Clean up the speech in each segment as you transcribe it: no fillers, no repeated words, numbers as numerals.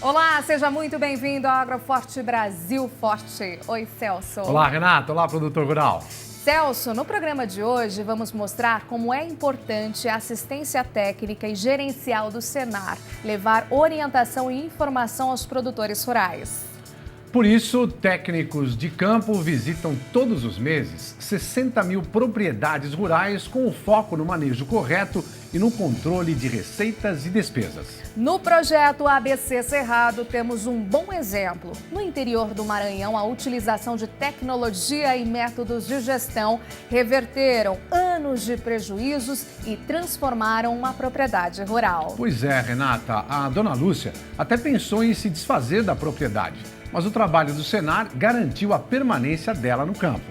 Olá, seja muito bem-vindo ao Agroforte Brasil Forte. Oi, Celso. Olá, Renato. Olá, produtor rural. Celso, no programa de hoje vamos mostrar como é importante a assistência técnica e gerencial do Senar, levar orientação e informação aos produtores rurais. Por isso, técnicos de campo visitam todos os meses 60 mil propriedades rurais com o foco no manejo correto e no controle de receitas e despesas. No projeto ABC Cerrado, temos um bom exemplo. No interior do Maranhão, a utilização de tecnologia e métodos de gestão reverteram anos de prejuízos e transformaram uma propriedade rural. Pois é, Renata, a dona Lúcia até pensou em se desfazer da propriedade, mas o trabalho do Senar garantiu a permanência dela no campo.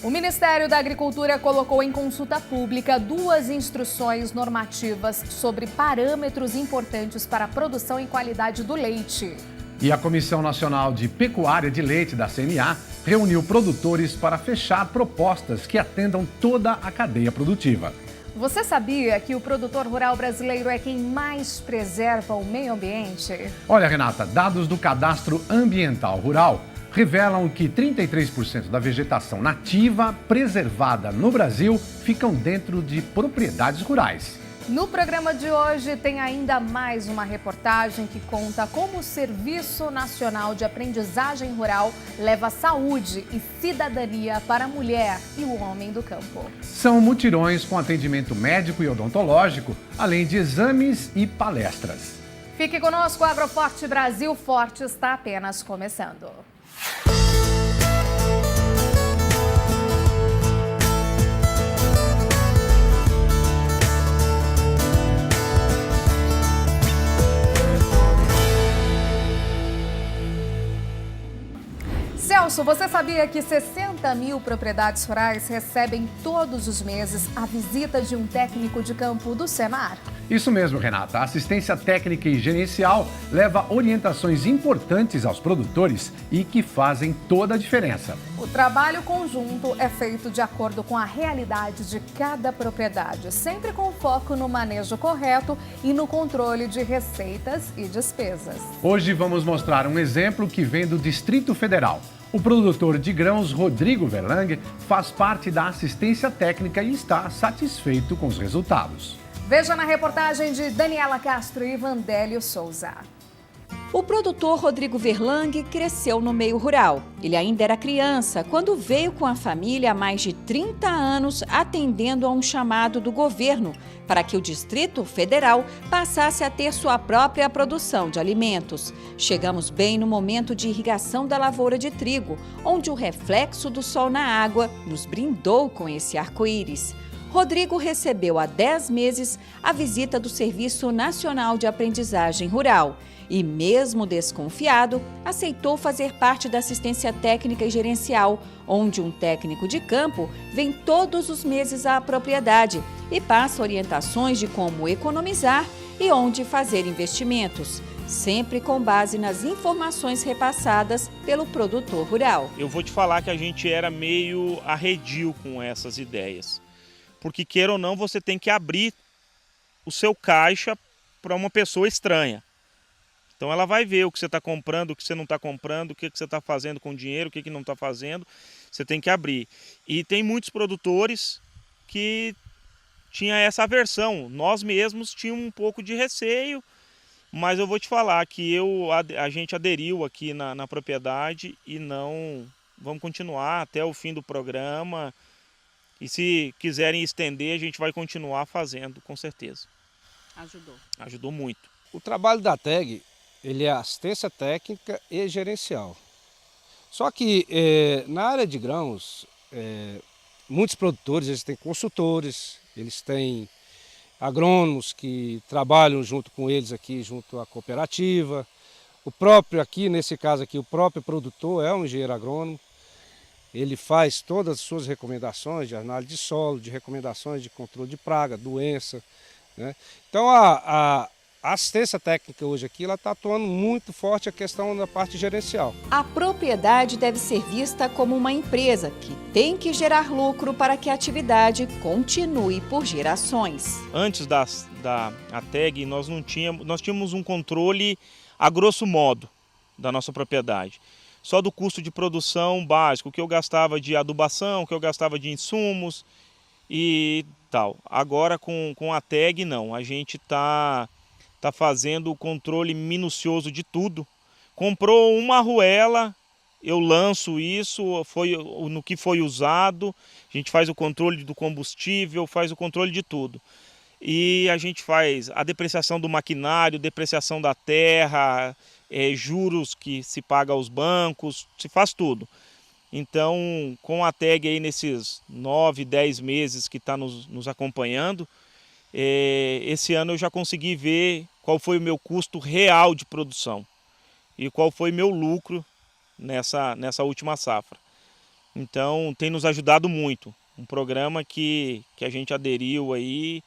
O Ministério da Agricultura colocou em consulta pública 2 instruções normativas sobre parâmetros importantes para a produção e qualidade do leite. E a Comissão Nacional de Pecuária de Leite da CNA reuniu produtores para fechar propostas que atendam toda a cadeia produtiva. Você sabia que o produtor rural brasileiro é quem mais preserva o meio ambiente? Olha, Renata, dados do Cadastro Ambiental Rural revelam que 33% da vegetação nativa preservada no Brasil ficam dentro de propriedades rurais. No programa de hoje tem ainda mais uma reportagem que conta como o Serviço Nacional de Aprendizagem Rural leva saúde e cidadania para a mulher e o homem do campo. São mutirões com atendimento médico e odontológico, além de exames e palestras. Fique conosco, o Agroforte Brasil Forte está apenas começando. Celso, você sabia que 60 mil propriedades rurais recebem todos os meses a visita de um técnico de campo do Senar? Isso mesmo, Renata. A assistência técnica e gerencial leva orientações importantes aos produtores e que fazem toda a diferença. O trabalho conjunto é feito de acordo com a realidade de cada propriedade, sempre com foco no manejo correto e no controle de receitas e despesas. Hoje vamos mostrar um exemplo que vem do Distrito Federal. O produtor de grãos Rodrigo Verlang faz parte da assistência técnica e está satisfeito com os resultados. Veja na reportagem de Daniela Castro e Vandélio Souza. O produtor Rodrigo Verlang cresceu no meio rural. Ele ainda era criança quando veio com a família há mais de 30 anos atendendo a um chamado do governo para que o Distrito Federal passasse a ter sua própria produção de alimentos. Chegamos bem no momento de irrigação da lavoura de trigo, onde o reflexo do sol na água nos brindou com esse arco-íris. Rodrigo recebeu há 10 meses a visita do Serviço Nacional de Aprendizagem Rural e, mesmo desconfiado, aceitou fazer parte da assistência técnica e gerencial, onde um técnico de campo vem todos os meses à propriedade e passa orientações de como economizar e onde fazer investimentos, sempre com base nas informações repassadas pelo produtor rural. Eu vou te falar que a gente era meio arredio com essas ideias. Porque, queira ou não, você tem que abrir o seu caixa para uma pessoa estranha. Então ela vai ver o que você está comprando, o que você não está comprando, o que você está fazendo com o dinheiro, o que não está fazendo. Você tem que abrir. E tem muitos produtores que tinham essa aversão. Nós mesmos tínhamos um pouco de receio, mas eu vou te falar que a gente aderiu aqui na propriedade e não vamos continuar até o fim do programa. E se quiserem estender, a gente vai continuar fazendo, com certeza. Ajudou. Ajudou muito. O trabalho da TEG, ele é assistência técnica e gerencial. Só que na área de grãos, muitos produtores eles têm consultores, eles têm agrônomos que trabalham junto com eles aqui, junto à cooperativa. O próprio aqui, nesse caso aqui, o próprio produtor é um engenheiro agrônomo. Ele faz todas as suas recomendações de análise de solo, de recomendações de controle de praga, doença, né? Então A assistência técnica hoje aqui está atuando muito forte a questão da parte gerencial. A propriedade deve ser vista como uma empresa que tem que gerar lucro para que a atividade continue por gerações. Antes da ATEG, nós tínhamos um controle a grosso modo da nossa propriedade. Só do custo de produção básico, o que eu gastava de adubação, o que eu gastava de insumos e tal. Agora com a ATEG não, a gente está fazendo o controle minucioso de tudo. Comprou uma arruela, eu lanço isso, no que foi usado, a gente faz o controle do combustível, faz o controle de tudo. E a gente faz a depreciação do maquinário, depreciação da terra, juros que se paga aos bancos, se faz tudo. Então, com a ATEG aí nesses 9, 10 meses que está nos acompanhando, esse ano eu já consegui ver qual foi o meu custo real de produção e qual foi meu lucro nessa última safra. Então tem nos ajudado muito, um programa que a gente aderiu aí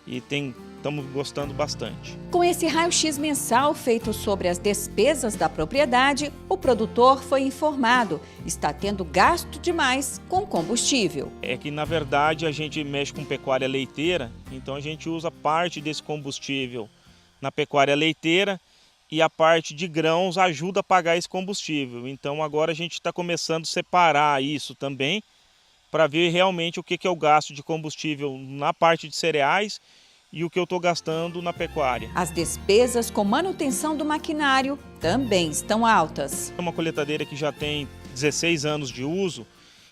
e estamos gostando bastante. Com esse raio-x mensal feito sobre as despesas da propriedade, o produtor foi informado, está tendo gasto demais com combustível. É que na verdade a gente mexe com pecuária leiteira, então a gente usa parte desse combustível na pecuária leiteira e a parte de grãos ajuda a pagar esse combustível. Então agora a gente está começando a separar isso também para ver realmente o que é o gasto de combustível na parte de cereais e o que eu estou gastando na pecuária. As despesas com manutenção do maquinário também estão altas. É uma colheitadeira que já tem 16 anos de uso,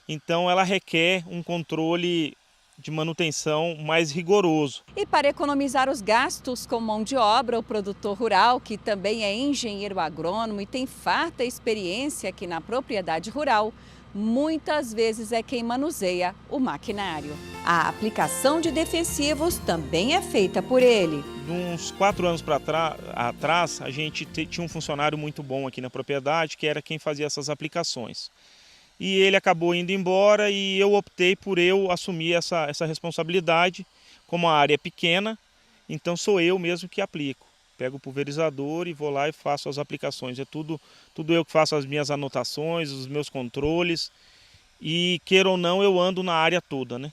então ela requer um controle de manutenção mais rigoroso. E para economizar os gastos com mão de obra, o produtor rural, que também é engenheiro agrônomo e tem farta experiência aqui na propriedade rural, muitas vezes é quem manuseia o maquinário. A aplicação de defensivos também é feita por ele. Uns 4 anos atrás, a gente tinha um funcionário muito bom aqui na propriedade, que era quem fazia essas aplicações. E ele acabou indo embora e eu optei por eu assumir essa responsabilidade. Como a área é pequena, então sou eu mesmo que aplico. Pego o pulverizador e vou lá e faço as aplicações. É tudo eu que faço as minhas anotações, os meus controles. E queira ou não, eu ando na área toda, né?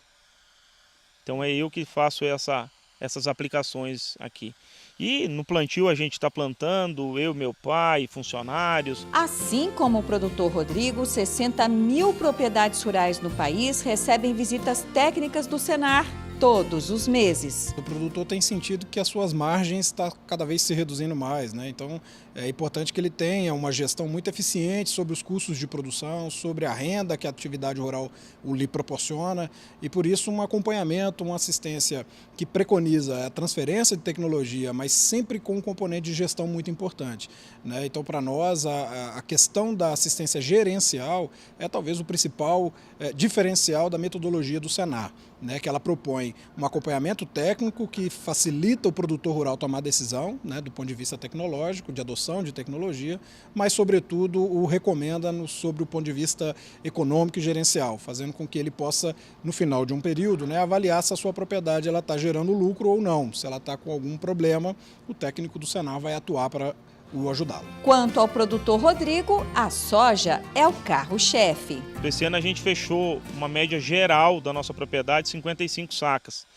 Então é eu que faço essas aplicações aqui. E no plantio a gente está plantando, eu, meu pai, funcionários. Assim como o produtor Rodrigo, 60 mil propriedades rurais no país recebem visitas técnicas do Senar todos os meses. O produtor tem sentido que as suas margens estão cada vez se reduzindo mais, né? Então é importante que ele tenha uma gestão muito eficiente sobre os custos de produção, sobre a renda que a atividade rural lhe proporciona e por isso um acompanhamento, uma assistência que preconiza a transferência de tecnologia, mas sempre com um componente de gestão muito importante, né? Então para nós a questão da assistência gerencial é talvez o principal diferencial da metodologia do Senar, né? Que ela propõe um acompanhamento técnico que facilita o produtor rural tomar decisão, né? Do ponto de vista tecnológico, de adoção de tecnologia, mas sobretudo o recomenda sobre o ponto de vista econômico e gerencial, fazendo com que ele possa, no final de um período, né, avaliar se a sua propriedade está gerando lucro ou não. Se ela está com algum problema, o técnico do Senar vai atuar para o ajudá-lo. Quanto ao produtor Rodrigo, a soja é o carro-chefe. Esse ano a gente fechou uma média geral da nossa propriedade, 55 sacas.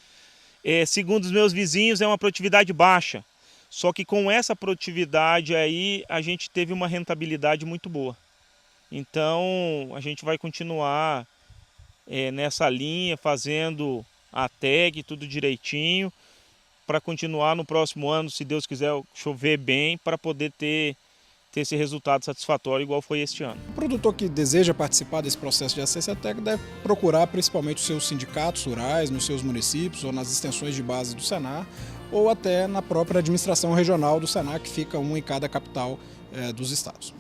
Segundo os meus vizinhos, é uma produtividade baixa. Só que com essa produtividade aí, a gente teve uma rentabilidade muito boa. Então, a gente vai continuar nessa linha, fazendo a ATEG, tudo direitinho, para continuar no próximo ano, se Deus quiser chover bem, para poder ter esse resultado satisfatório igual foi este ano. O produtor que deseja participar desse processo de assistência técnica deve procurar principalmente os seus sindicatos rurais, nos seus municípios ou nas extensões de base do Senar, ou até na própria administração regional do Senar, que fica um em cada capital dos estados.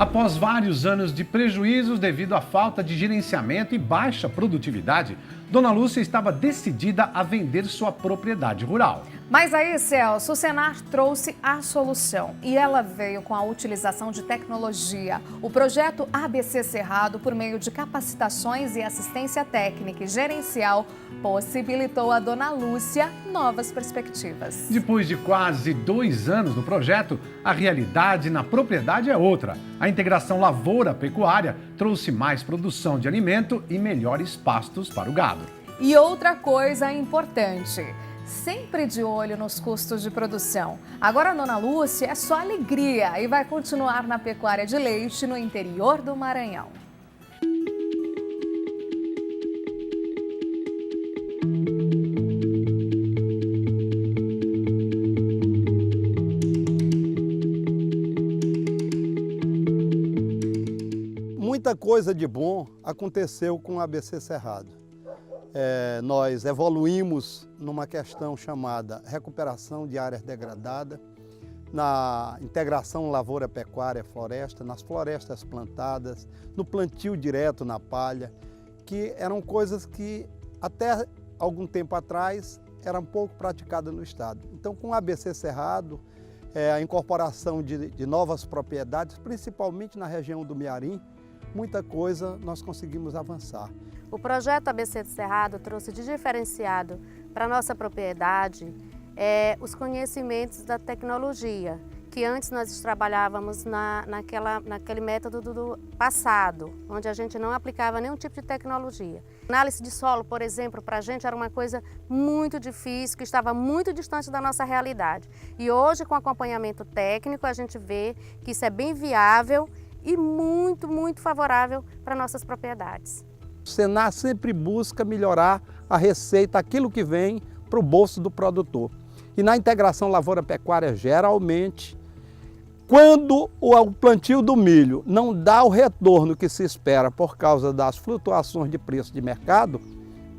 Após vários anos de prejuízos devido à falta de gerenciamento e baixa produtividade, Dona Lúcia estava decidida a vender sua propriedade rural. Mas aí, Celso, o Senar trouxe a solução e ela veio com a utilização de tecnologia. O projeto ABC Cerrado, por meio de capacitações e assistência técnica e gerencial, possibilitou a Dona Lúcia novas perspectivas. Depois de quase 2 anos no projeto, a realidade na propriedade é outra. A integração lavoura-pecuária trouxe mais produção de alimento e melhores pastos para o gado. E outra coisa importante, sempre de olho nos custos de produção. Agora a Dona Lúcia é só alegria e vai continuar na pecuária de leite no interior do Maranhão. Muita coisa de bom aconteceu com o ABC Cerrado. Nós evoluímos numa questão chamada recuperação de áreas degradadas, na integração lavoura-pecuária-floresta, nas florestas plantadas, no plantio direto na palha, que eram coisas que até algum tempo atrás eram pouco praticadas no estado. Então, com o ABC Cerrado, a incorporação de novas propriedades, principalmente na região do Mearim, muita coisa nós conseguimos avançar. O projeto ABC Cerrado trouxe de diferenciado para a nossa propriedade os conhecimentos da tecnologia, que antes nós trabalhávamos naquele método do passado, onde a gente não aplicava nenhum tipo de tecnologia. Análise de solo, por exemplo, para a gente era uma coisa muito difícil, que estava muito distante da nossa realidade. E hoje, com acompanhamento técnico, a gente vê que isso é bem viável e muito, muito favorável para nossas propriedades. O Senar sempre busca melhorar a receita, aquilo que vem para o bolso do produtor. E na integração lavoura-pecuária, geralmente, quando o plantio do milho não dá o retorno que se espera por causa das flutuações de preço de mercado,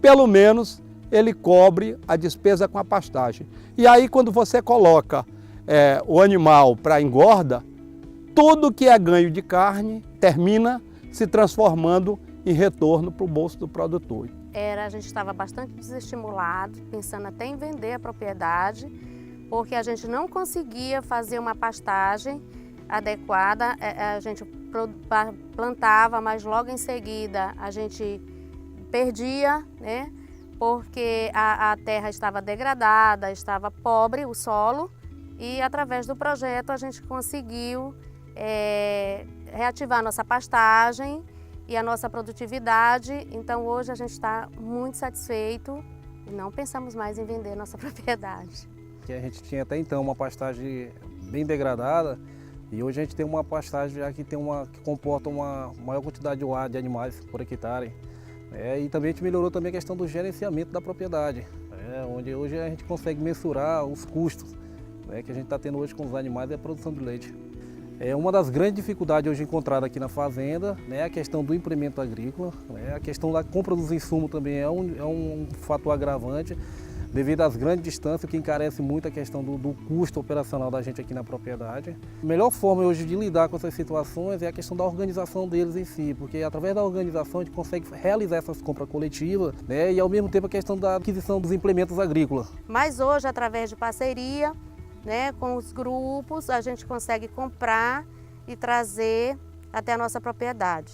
pelo menos ele cobre a despesa com a pastagem. E aí, quando você coloca o animal para engorda, tudo que é ganho de carne termina se transformando em retorno para o bolso do produtor. A gente estava bastante desestimulado, pensando até em vender a propriedade, porque a gente não conseguia fazer uma pastagem adequada. A gente plantava, mas logo em seguida a gente perdia, né? Porque a terra estava degradada, estava pobre, o solo, e através do projeto a gente conseguiu reativar a nossa pastagem e a nossa produtividade. Então hoje a gente está muito satisfeito e não pensamos mais em vender nossa propriedade. A gente tinha até então uma pastagem bem degradada e hoje a gente tem uma pastagem já que comporta uma maior quantidade de animais por hectare. E também a gente melhorou também a questão do gerenciamento da propriedade, onde hoje a gente consegue mensurar os custos que a gente está tendo hoje com os animais e a produção de leite. Uma das grandes dificuldades hoje encontradas aqui na fazenda é a questão do implemento agrícola, a questão da compra dos insumos também é um fator agravante, devido às grandes distâncias, que encarece muito a questão do custo operacional da gente aqui na propriedade. A melhor forma hoje de lidar com essas situações é a questão da organização deles em si, porque através da organização a gente consegue realizar essas compras coletivas, e ao mesmo tempo a questão da aquisição dos implementos agrícolas. Mas hoje, através de parceria, com os grupos, a gente consegue comprar e trazer até a nossa propriedade.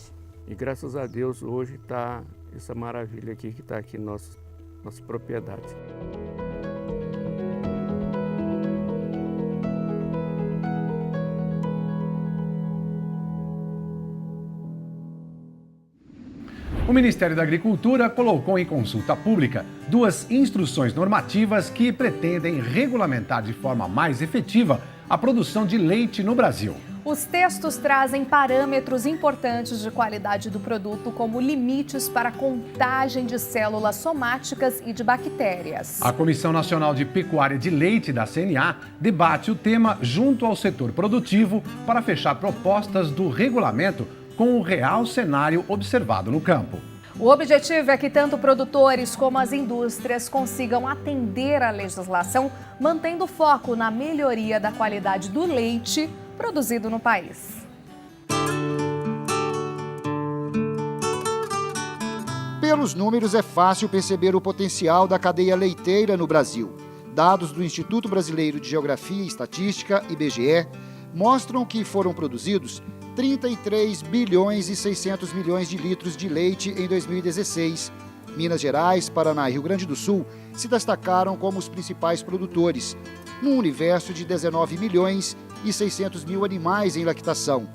E graças a Deus hoje está essa maravilha aqui que está aqui na nossa propriedade. O Ministério da Agricultura colocou em consulta pública 2 instruções normativas que pretendem regulamentar de forma mais efetiva a produção de leite no Brasil. Os textos trazem parâmetros importantes de qualidade do produto, como limites para contagem de células somáticas e de bactérias. A Comissão Nacional de Pecuária de Leite da CNA debate o tema junto ao setor produtivo para fechar propostas do regulamento com o real cenário observado no campo. O objetivo é que tanto produtores como as indústrias consigam atender à legislação, mantendo foco na melhoria da qualidade do leite produzido no país. Pelos números, é fácil perceber o potencial da cadeia leiteira no Brasil. Dados do Instituto Brasileiro de Geografia e Estatística, IBGE, mostram que foram produzidos 33 bilhões e 600 milhões de litros de leite em 2016. Minas Gerais, Paraná e Rio Grande do Sul se destacaram como os principais produtores, num universo de 19 milhões e 600 mil animais em lactação.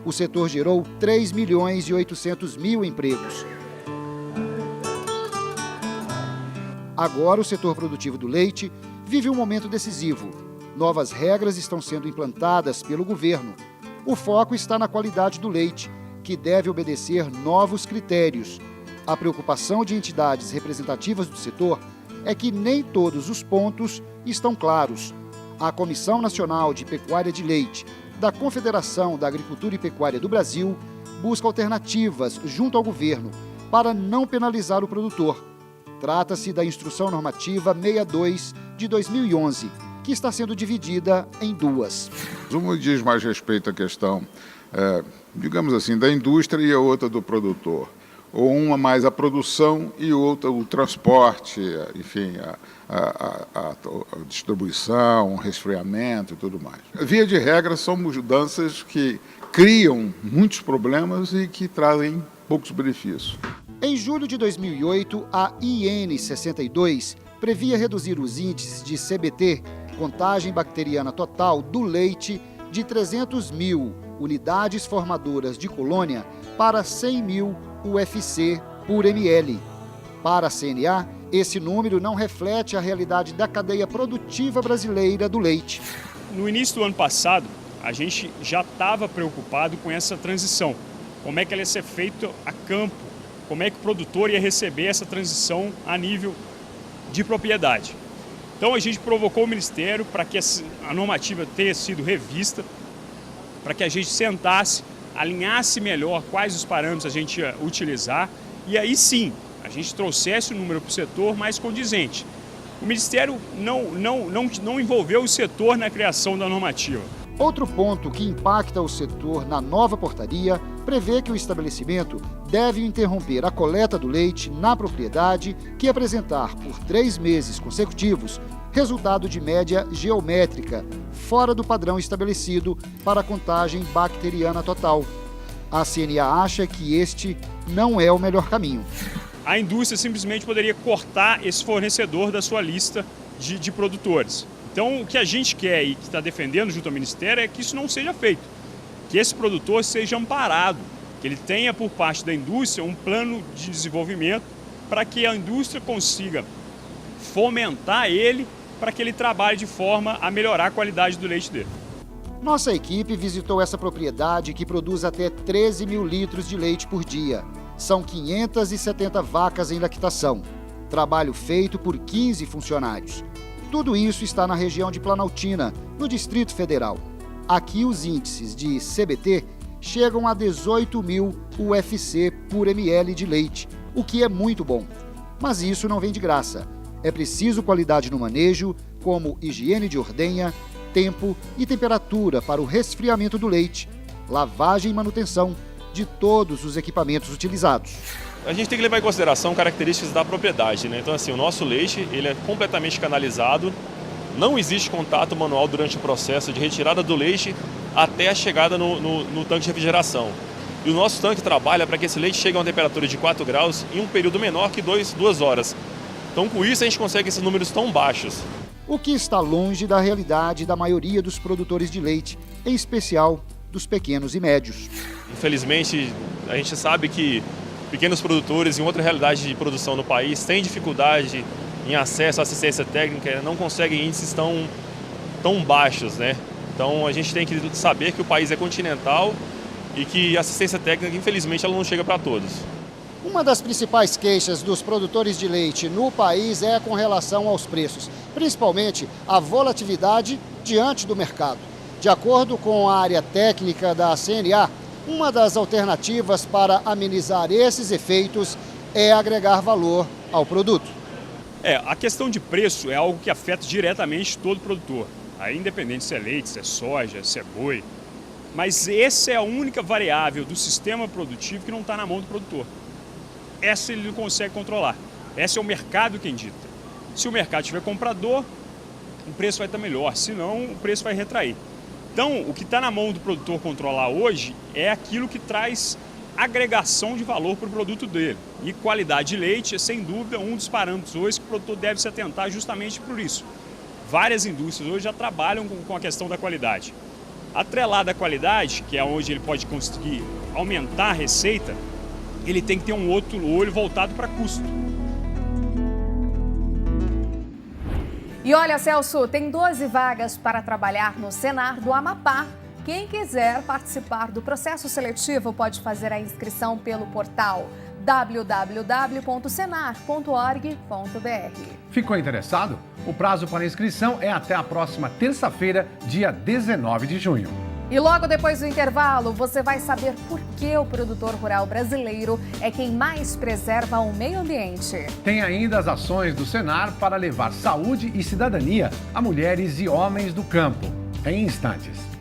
O setor gerou 3 milhões e 800 mil empregos. Agora, o setor produtivo do leite vive um momento decisivo. Novas regras estão sendo implantadas pelo governo. O foco está na qualidade do leite, que deve obedecer novos critérios. A preocupação de entidades representativas do setor é que nem todos os pontos estão claros. A Comissão Nacional de Pecuária de Leite, da Confederação da Agricultura e Pecuária do Brasil, busca alternativas junto ao governo para não penalizar o produtor. Trata-se da Instrução Normativa 62 de 2011, que está sendo dividida em duas. Uma diz mais respeito à questão, digamos assim, da indústria e a outra do produtor. Ou uma mais a produção e outra o transporte, enfim, a distribuição, o resfriamento e tudo mais. Via de regra, são mudanças que criam muitos problemas e que trazem poucos benefícios. Em julho de 2008, a IN 62 previa reduzir os índices de CBT, contagem bacteriana total, do leite de 300 mil unidades formadoras de colônia para 100 mil UFC por ml. Para a CNA, esse número não reflete a realidade da cadeia produtiva brasileira do leite. No início do ano passado, a gente já estava preocupado com essa transição. Como é que ela ia ser feita a campo? Como é que o produtor ia receber essa transição a nível de propriedade? Então a gente provocou o Ministério para que a normativa tenha sido revista, para que a gente sentasse, alinhasse melhor quais os parâmetros a gente ia utilizar e aí sim a gente trouxesse o número para o setor mais condizente. O Ministério não envolveu o setor na criação da normativa. Outro ponto que impacta o setor na nova portaria prevê que o estabelecimento deve interromper a coleta do leite na propriedade que apresentar por 3 meses consecutivos resultado de média geométrica, fora do padrão estabelecido para a contagem bacteriana total. A CNA acha que este não é o melhor caminho. A indústria simplesmente poderia cortar esse fornecedor da sua lista de produtores. Então, o que a gente quer e que está defendendo junto ao Ministério é que isso não seja feito, que esse produtor seja amparado, que ele tenha por parte da indústria um plano de desenvolvimento para que a indústria consiga fomentar ele para que ele trabalhe de forma a melhorar a qualidade do leite dele. Nossa equipe visitou essa propriedade que produz até 13 mil litros de leite por dia. São 570 vacas em lactação. Trabalho feito por 15 funcionários. Tudo isso está na região de Planaltina, no Distrito Federal. Aqui os índices de CBT chegam a 18 mil UFC por ml de leite, o que é muito bom. Mas isso não vem de graça. É preciso qualidade no manejo, como higiene de ordenha, tempo e temperatura para o resfriamento do leite, lavagem e manutenção de todos os equipamentos utilizados. A gente tem que levar em consideração características da propriedade, né? Então, assim, o nosso leite ele é completamente canalizado, não existe contato manual durante o processo de retirada do leite até a chegada no tanque de refrigeração. E o nosso tanque trabalha para que esse leite chegue a uma temperatura de 4 graus em um período menor que 2 horas. Então, com isso, a gente consegue esses números tão baixos. O que está longe da realidade da maioria dos produtores de leite, em especial dos pequenos e médios. Infelizmente, a gente sabe que pequenos produtores em outra realidade de produção no país têm dificuldade em acesso à assistência técnica, não conseguem índices tão baixos, né? Então a gente tem que saber que o país é continental e que a assistência técnica, infelizmente, ela não chega para todos. Uma das principais queixas dos produtores de leite no país é com relação aos preços, principalmente a volatilidade diante do mercado. De acordo com a área técnica da CNA, uma das alternativas para amenizar esses efeitos é agregar valor ao produto. A questão de preço é algo que afeta diretamente todo produtor, aí independente se é leite, se é soja, se é boi. Mas essa é a única variável do sistema produtivo que não está na mão do produtor. essa ele não consegue controlar. Esse é o mercado quem dita. Se o mercado tiver comprador, o preço vai estar melhor, senão o preço vai retrair. Então, o que está na mão do produtor controlar hoje é aquilo que traz agregação de valor para o produto dele. E qualidade de leite é, sem dúvida, um dos parâmetros hoje que o produtor deve se atentar justamente por isso. Várias indústrias hoje já trabalham com a questão da qualidade. Atrelado à qualidade, que é onde ele pode conseguir aumentar a receita, ele tem que ter um outro olho voltado para custo. E olha, Celso, tem 12 vagas para trabalhar no Senar do Amapá. Quem quiser participar do processo seletivo pode fazer a inscrição pelo portal www.senar.org.br. Ficou interessado? O prazo para inscrição é até a próxima terça-feira, dia 19 de junho. E logo depois do intervalo, você vai saber por que o produtor rural brasileiro é quem mais preserva o meio ambiente. Tem ainda as ações do Senar para levar saúde e cidadania a mulheres e homens do campo. Em instantes.